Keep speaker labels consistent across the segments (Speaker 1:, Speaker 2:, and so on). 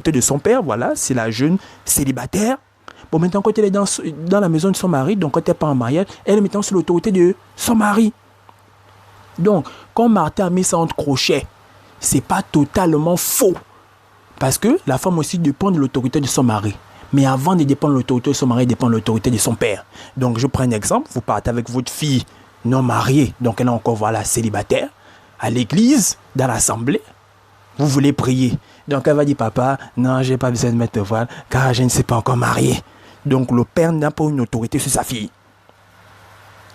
Speaker 1: de son père, voilà, c'est la jeune célibataire. Bon, maintenant, quand elle est dans la maison de son mari, donc quand elle n'est pas en mariage, elle est maintenant sous l'autorité de son mari. Donc, quand Martin a mis ça entre crochets, c'est pas totalement faux. Parce que la femme aussi dépend de l'autorité de son mari. Mais avant de dépendre de l'autorité de son mari, elle dépend de l'autorité de son père. Donc, je prends un exemple. Vous partez avec votre fille non mariée, donc elle est encore, voilà, célibataire, à l'église, dans l'assemblée. Vous voulez prier. Donc, elle va dire, papa, non, je n'ai pas besoin de mettre le voile, car je ne suis pas encore marié. Donc, le père n'a pas une autorité sur sa fille.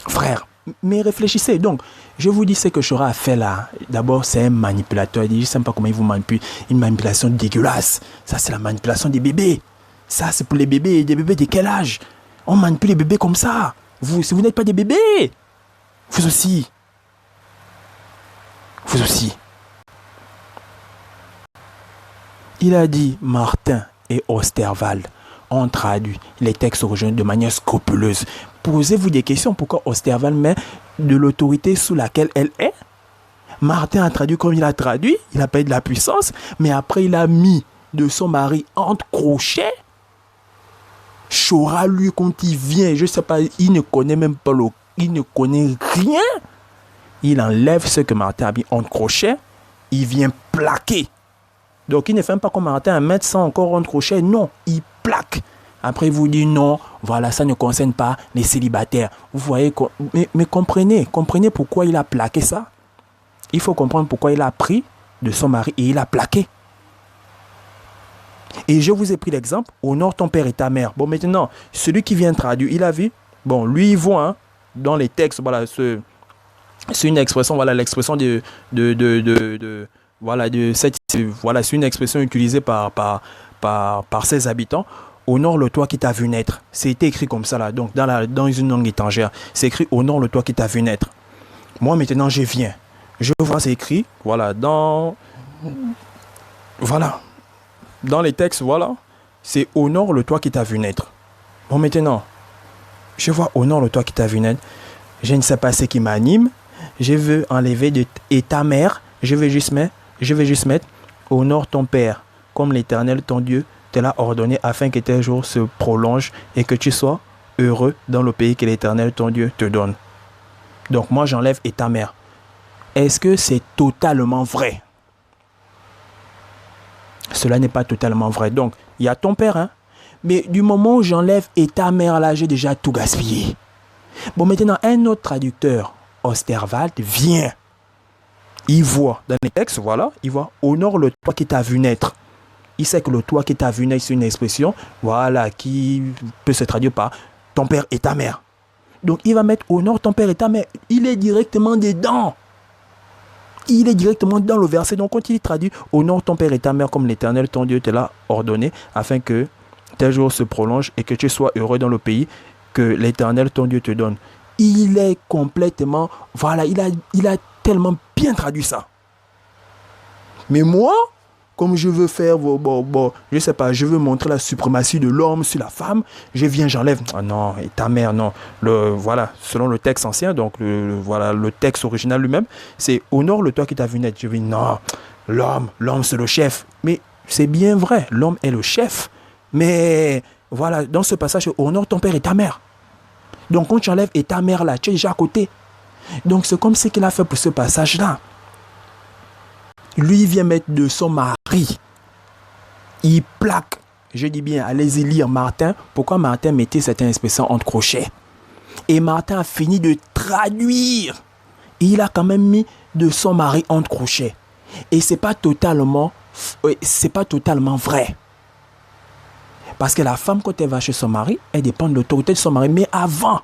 Speaker 1: Frère, mais réfléchissez. Donc, je vous dis ce que Chora a fait là. D'abord, c'est un manipulateur. Je ne sais pas comment il vous manipule. Une manipulation dégueulasse. Ça, c'est la manipulation des bébés. Ça, c'est pour les bébés. Des bébés de quel âge? On manipule les bébés comme ça. Vous, si vous n'êtes pas des bébés, vous aussi. Vous aussi. Il a dit, Martin et Osterwald ont traduit les textes originaux de manière scrupuleuse. Posez-vous des questions. Pourquoi Osterwald met de l'autorité sous laquelle elle est? Martin a traduit comme il a traduit. Il a pas eu de la puissance. Mais après, il a mis de son mari entre crochets. Chora, lui, quand il vient, je ne sais pas, il ne connaît même pas il ne connaît rien. Il enlève ce que Martin a mis entre crochets. Il vient plaquer. Donc, il ne fait même pas comme Martin à mettre ça encore entre crochets. Non, il plaque. Après, il vous dit non, voilà, ça ne concerne pas les célibataires. Vous voyez, mais comprenez pourquoi il a plaqué ça. Il faut comprendre pourquoi il a pris de son mari et il a plaqué. Et je vous ai pris l'exemple, honore ton père et ta mère. Bon, maintenant, celui qui vient traduire, il a vu. Bon, lui, il voit hein, dans les textes, voilà, c'est une expression, voilà, l'expression voilà, c'est une expression utilisée par ses habitants. Honore le toi qui t'a vu naître. C'était écrit comme ça là, donc dans une langue étrangère. C'est écrit honore le toi qui t'a vu naître. Moi maintenant je viens. Je vois c'est écrit, voilà, dans les textes, voilà. C'est honore le toi qui t'a vu naître. Bon maintenant, je vois honore le toi qui t'a vu naître. Je ne sais pas ce qui m'anime. Je veux enlever et ta mère. Je vais juste mettre honore ton père, comme l'Éternel ton Dieu te l'a ordonné, afin que tes jours se prolongent et que tu sois heureux dans le pays que l'Éternel ton Dieu te donne. Donc moi j'enlève et ta mère. Est-ce que c'est totalement vrai? Cela n'est pas totalement vrai. Donc il y a ton père, hein? Mais du moment où j'enlève et ta mère là, j'ai déjà tout gaspillé. Bon, maintenant un autre traducteur, Osterwald, vient. Il voit dans les textes, voilà, il voit honore le toi qui t'a vu naître. Il sait que le toi qui t'a vu naître, c'est une expression, voilà, qui peut se traduire par ton père et ta mère. Donc il va mettre honore ton père et ta mère. Il est directement dedans. Il est directement dans le verset. Donc quand il traduit honore ton père et ta mère comme l'Éternel ton Dieu te l'a ordonné, afin que tes jours se prolongent et que tu sois heureux dans le pays que l'Éternel ton Dieu te donne. Il est complètement, voilà, il a tellement bien traduit ça. Mais moi, comme je veux faire, je sais pas, je veux montrer la suprématie de l'homme sur la femme, je viens, j'enlève. Ah non, et ta mère, non. Voilà, selon le texte ancien, donc voilà, le texte original lui-même, c'est honore le toi qui t'a vu naître. Je dis non, l'homme c'est le chef. Mais c'est bien vrai, l'homme est le chef. Mais voilà, dans ce passage, honore ton père et ta mère. Donc quand tu enlèves et ta mère là, tu es déjà à côté. Donc c'est comme ce qu'il a fait pour ce passage-là. Lui, il vient mettre de son mari. Il plaque. Je dis bien, allez-y lire Martin. Pourquoi Martin mettait cette expression entre crochets? Et Martin a fini de traduire. Et il a quand même mis de son mari entre crochets. Et c'est pas totalement vrai. Parce que la femme, quand elle va chez son mari, elle dépend de l'autorité de son mari. Mais avant,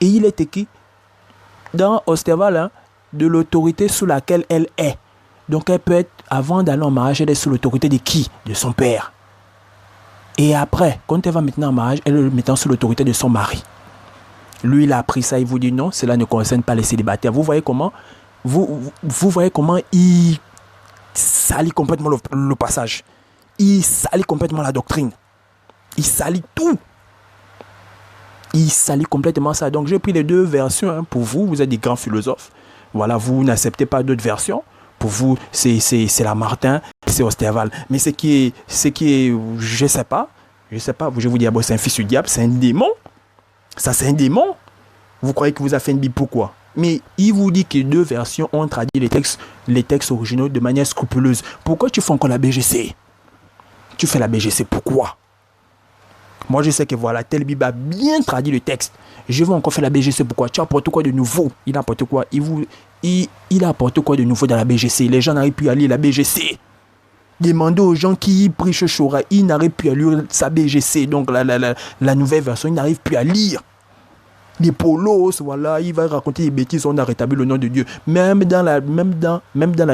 Speaker 1: et il est écrit dans Osterwald, hein, de l'autorité sous laquelle elle est. Donc elle peut être, avant d'aller en mariage, elle est sous l'autorité de qui? De son père. Et après, quand elle va maintenant en mariage, elle est maintenant sous l'autorité de son mari. Lui, il a appris ça, il vous dit non, cela ne concerne pas les célibataires. Vous voyez comment, vous voyez comment il salit complètement le passage. Il salit complètement la doctrine. Il salit tout. Il salit complètement ça. Donc j'ai pris les deux versions hein, pour vous. Vous êtes des grands philosophes. Voilà, vous n'acceptez pas d'autres versions. Pour vous, c'est la Martin. c'est Osterval. Mais je sais pas, je vous dis, c'est un fils du diable, c'est un démon. Ça, c'est un démon. Vous croyez que vous avez fait une Bible, pourquoi? Mais il vous dit que deux versions ont traduit les textes originaux de manière scrupuleuse. Pourquoi tu fais encore la BGC? Tu fais la BGC, pourquoi? Moi, je sais que voilà, telle Bible a bien traduit le texte. Je vais encore faire la BGC, pourquoi? Tu apportes quoi de nouveau? Il apporte quoi? Il apporte quoi de nouveau dans la BGC? Les gens n'arrivent plus à lire la BGC. Demandez aux gens qui prient chez Shora, ils n'arrivent plus à lire sa BGC. Donc, la nouvelle version, ils n'arrivent plus à lire. Les polos, voilà, il va raconter des bêtises, on a rétabli le nom de Dieu. Même dans la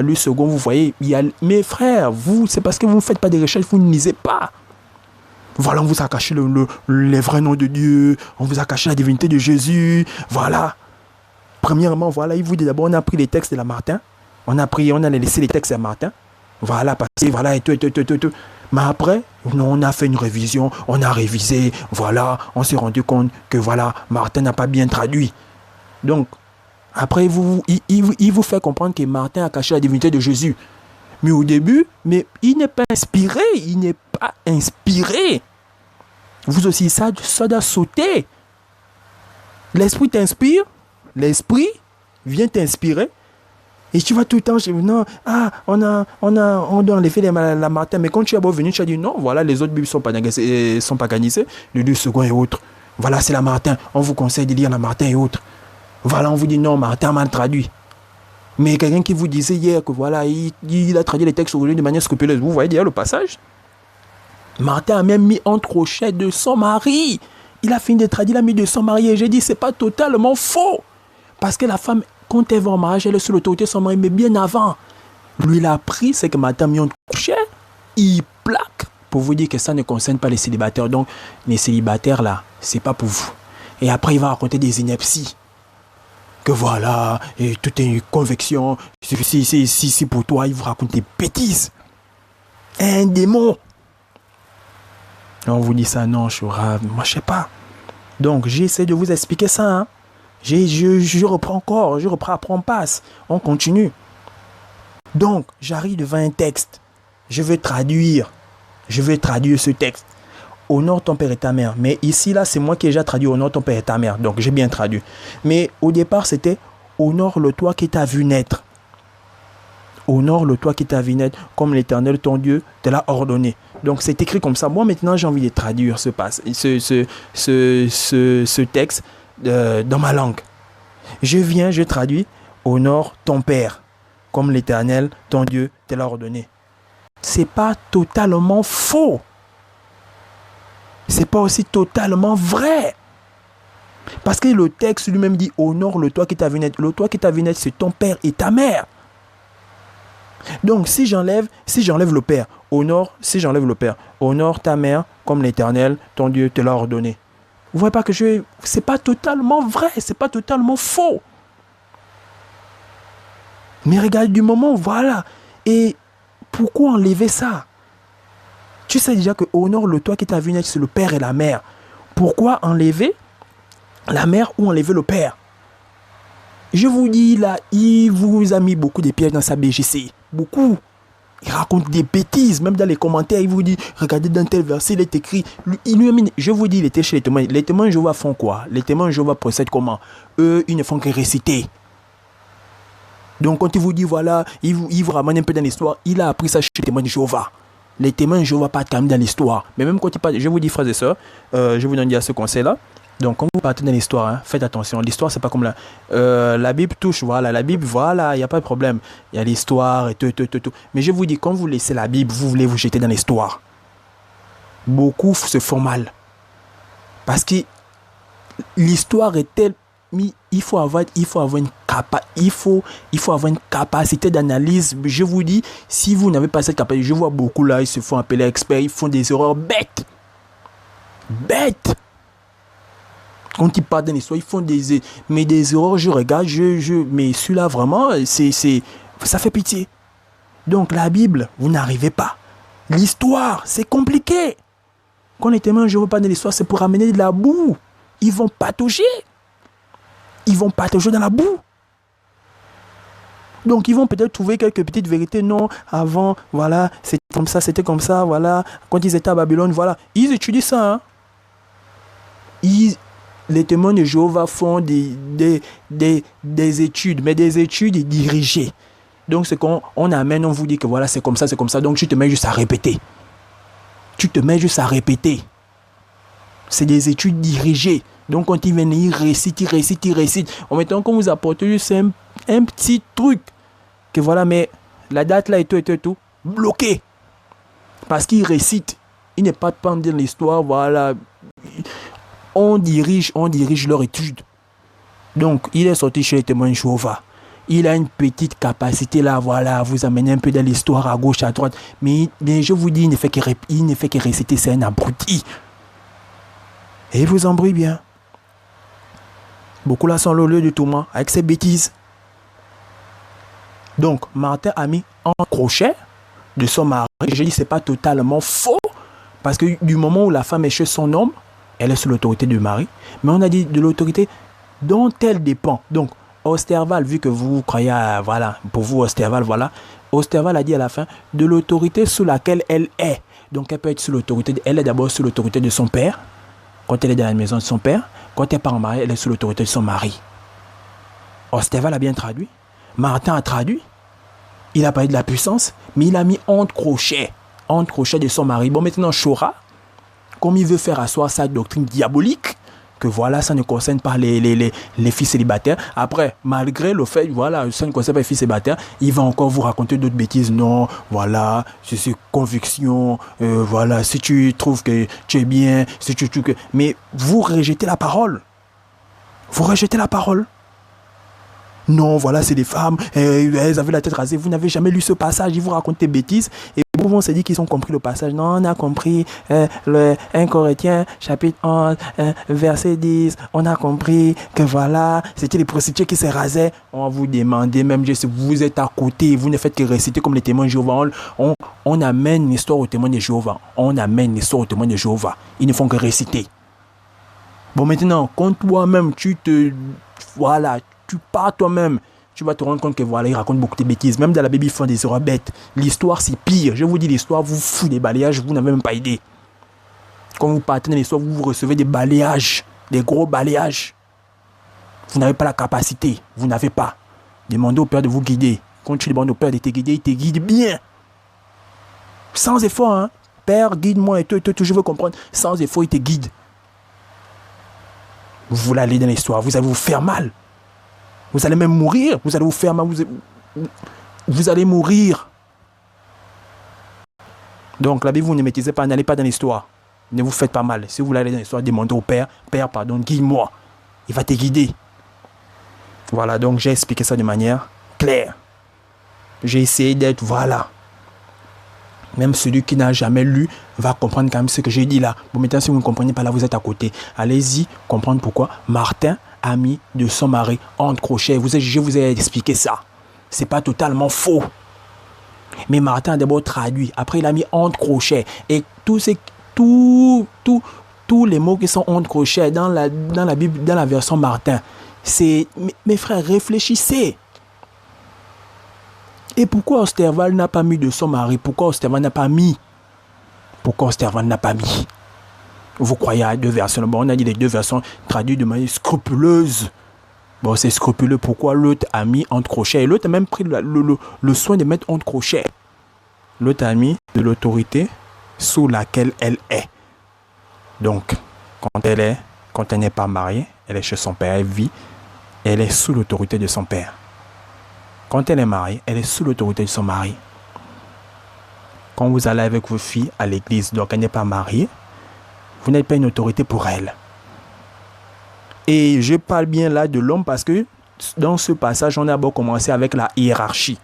Speaker 1: lutte seconde, vous voyez, il y a, mes frères, vous, c'est parce que vous ne faites pas des recherches, vous ne lisez pas. Voilà, on vous a caché les vrais noms de Dieu, on vous a caché la divinité de Jésus, voilà. Premièrement, voilà, il vous dit d'abord, on a pris les textes de la Martin, on a laissé les textes de la Martin, voilà, parce que voilà, et tout. Mais après, on a fait une révision, on a révisé, voilà, on s'est rendu compte que voilà, Martin n'a pas bien traduit. Donc, après, il vous fait comprendre que Martin a caché la divinité de Jésus. Mais au début, mais il n'est pas inspiré, Vous aussi, ça doit sauter. L'esprit t'inspire, l'esprit vient t'inspirer. Et tu vas tout le temps, non, on doit enlever la Martin. Mais quand tu es venu, tu as dit non, voilà, les autres Bibles ne sont pas canisées, le 2 second et autres. Voilà, c'est la Martin. On vous conseille de lire la Martin et autres. Voilà, on vous dit non, Martin mal traduit. Mais quelqu'un qui vous disait hier que voilà, il a traduit les textes aujourd'hui de manière scrupuleuse. Vous voyez d'ailleurs le passage? Martin a même mis entre crochet de son mari. Il a fini de traduire, il a mis de son mari. Et j'ai dit, c'est pas totalement faux. Parce que la femme, quand elle va en mariage, elle est sous l'autorité de son mari, mais bien avant. Lui, il a appris, c'est que Martin a mis entre crochet, il plaque. Pour vous dire que ça ne concerne pas les célibataires. Donc, les célibataires, là, c'est pas pour vous. Et après, il va raconter des inepties. Que voilà, et tout est une convection. Si pour toi, il vous raconte des bêtises. Un démon. On vous dit ça, non, Shora, moi je sais pas. Donc j'essaie de vous expliquer ça. Hein. Je reprends encore, après on passe, on continue. Donc j'arrive devant un texte. Je veux traduire ce texte. Honore ton père et ta mère. Mais ici, là, c'est moi qui ai déjà traduit honore ton père et ta mère. Donc j'ai bien traduit. Mais au départ, c'était honore le toi qui t'a vu naître. Honore le toi qui t'a vu naître, comme l'Éternel ton Dieu te l'a ordonné. Donc c'est écrit comme ça. Moi maintenant j'ai envie de traduire ce texte dans ma langue. Je traduis honore ton père, comme l'Éternel ton Dieu te l'a ordonné. C'est pas totalement faux. C'est pas aussi totalement vrai. Parce que le texte lui-même dit honore le toi qui t'a vu naître. Le toi qui t'a vu naître, c'est ton père et ta mère. Donc si j'enlève le père, honore ta mère comme l'Éternel, ton Dieu te l'a ordonné. Vous voyez pas que c'est pas totalement vrai, c'est pas totalement faux. Mais regarde du moment, voilà. Et pourquoi enlever ça? Tu sais déjà que honore le toi qui t'a vu naître, c'est le père et la mère. Pourquoi enlever la mère ou enlever le père? Je vous dis là, il vous a mis beaucoup de pièges dans sa BGC. Beaucoup. Il raconte des bêtises. Même dans les commentaires, il vous dit, regardez dans tel verset, il est écrit. Je vous dis, il était chez les témoins. Les témoins de Jéhovah font quoi? Les témoins de Jéhovah procèdent comment? Eux, ils ne font que réciter. Donc quand il vous dit, voilà, il vous ramène un peu dans l'histoire, il a appris ça chez les témoins de Jéhovah. Les témoins de Jéhovah partent quand même dans l'histoire. Mais même quand il parle, je vous dis, frères et sœurs, je vous donne déjà ce conseil-là. Donc, quand vous partez dans l'histoire, hein, faites attention. L'histoire, c'est pas comme la Bible touche, voilà. La Bible, voilà, il n'y a pas de problème. Il y a l'histoire et tout. Mais je vous dis, quand vous laissez la Bible, vous voulez vous jeter dans l'histoire. Beaucoup se font mal. Parce que l'histoire est telle... Il faut avoir une capacité d'analyse. Je vous dis, si vous n'avez pas cette capacité, je vois beaucoup là, ils se font appeler experts, ils font des erreurs bêtes. Bêtes. Quand ils partent dans l'histoire, ils font des erreurs, je regarde, mais celui-là vraiment, ça fait pitié. Donc la Bible, vous n'arrivez pas. L'histoire, c'est compliqué. Quand les témoins, je ne veux pas dans l'histoire, c'est pour amener de la boue. Ils vont patauger. Ils vont patauger dans la boue. Donc, ils vont peut-être trouver quelques petites vérités. Non, avant, voilà, c'était comme ça, voilà. Quand ils étaient à Babylone, voilà. Ils étudient ça, hein. Les témoins de Jéhovah font des études, mais des études dirigées. Donc, c'est qu'on amène, on vous dit que voilà, c'est comme ça, c'est comme ça. Donc, tu te mets juste à répéter. Tu te mets juste à répéter. C'est des études dirigées. Donc, quand ils viennent, ils récitent. En même temps, qu'on vous apporte juste un petit truc. Que voilà, mais la date là et tout, bloqué. Parce qu'ils récitent. Il n'est pas de temps de dire l'histoire, voilà. On dirige leur étude. Donc, il est sorti chez les témoins de Jéhovah. Il a une petite capacité là, voilà, à vous amener un peu dans l'histoire à gauche, à droite. Mais je vous dis, il ne fait que réciter, c'est un abruti. Et il vous embrouille bien. Beaucoup là sont le lieu de tourment avec ses bêtises. Donc, Martin a mis en crochet de son mari. Je dis, c'est pas totalement faux. Parce que du moment où la femme est chez son homme, elle est sous l'autorité du mari. Mais on a dit de l'autorité dont elle dépend. Donc, Osterval, vu que vous croyez à, voilà, pour vous, Osterval, voilà. Osterval a dit à la fin, de l'autorité sous laquelle elle est. Donc, elle peut être sous l'autorité, elle est d'abord sous l'autorité de son père. Quand elle est dans la maison de son père. Quand elle part en mariage, elle est sous l'autorité de son mari. Osterval a bien traduit. Martin a traduit. Il a parlé de la puissance, mais il a mis entre crochets de son mari. Bon, maintenant, Shora, comme il veut faire asseoir sa doctrine diabolique, que voilà, ça ne concerne pas les filles célibataires. Après, malgré le fait, voilà, ça ne concerne pas les filles célibataires, il va encore vous raconter d'autres bêtises. Non, voilà, c'est conviction, voilà, si tu trouves que tu es bien, si tu trouves que... Mais vous rejetez la parole. Vous rejetez la parole. Non, voilà, c'est des femmes, elles avaient la tête rasée. Vous n'avez jamais lu ce passage, ils vous racontent des bêtises. Et beaucoup vont se dire qu'ils ont compris le passage. Non, on a compris le 1 Corinthiens, chapitre 11, verset 10. On a compris que voilà, c'était les prostituées qui se rasaient. On va vous demander, même si vous êtes à côté, vous ne faites que réciter comme les témoins de Jéhovah. On amène l'histoire aux témoins de Jéhovah. Ils ne font que réciter. Bon, maintenant, quand toi-même, voilà, tu pars toi-même, tu vas te rendre compte que voilà, il raconte beaucoup de bêtises. Même dans la Bible, ils font des erreurs bêtes. L'histoire, c'est pire. Je vous dis, l'histoire vous fout des balayages, vous n'avez même pas idée. Quand vous partez dans l'histoire, vous recevez des balayages, des gros balayages. Vous n'avez pas la capacité, vous n'avez pas. Demandez au Père de vous guider. Quand tu demandes au Père de te guider, il te guide bien. Sans effort, hein. Père, guide-moi et tout, je veux comprendre. Sans effort, il te guide. Vous voulez aller dans l'histoire, vous allez vous faire mal. Vous allez même mourir. Vous allez vous faire mal. Vous allez mourir. Donc, la Bible, vous ne maîtrisez pas. N'allez pas dans l'histoire. Ne vous faites pas mal. Si vous voulez aller dans l'histoire, demandez au Père. Père, pardon, guide-moi. Il va te guider. Voilà, donc j'ai expliqué ça de manière claire. J'ai essayé d'être, voilà. Même celui qui n'a jamais lu va comprendre quand même ce que j'ai dit là. Bon, maintenant, si vous ne comprenez pas là, vous êtes à côté. Allez-y, comprendre pourquoi Martin a mis de son mari entre crochets. Je vous ai expliqué ça. C'est pas totalement faux. Mais Martin a d'abord traduit. Après, il a mis entre crochets. Et tous les mots qui sont entre crochets dans la Bible, dans la version Martin, c'est... Mes frères, réfléchissez. Et pourquoi Osterval n'a pas mis de son mari? Pourquoi Osterval n'a pas mis? Vous croyez à deux versions? Bon, on a dit les deux versions traduites de manière scrupuleuse. Bon, c'est scrupuleux. Pourquoi l'autre a mis entre crochets? Et l'autre a même pris le soin de mettre entre crochets. L'autre a mis de l'autorité sous laquelle elle est. Donc, quand elle n'est pas mariée, elle est chez son père, elle vit, elle est sous l'autorité de son père. Quand elle est mariée, elle est sous l'autorité de son mari. Quand vous allez avec vos filles à l'église, donc elle n'est pas mariée, vous n'êtes pas une autorité pour elle. Et je parle bien là de l'homme parce que dans ce passage, on a d'abord commencé avec la hiérarchie.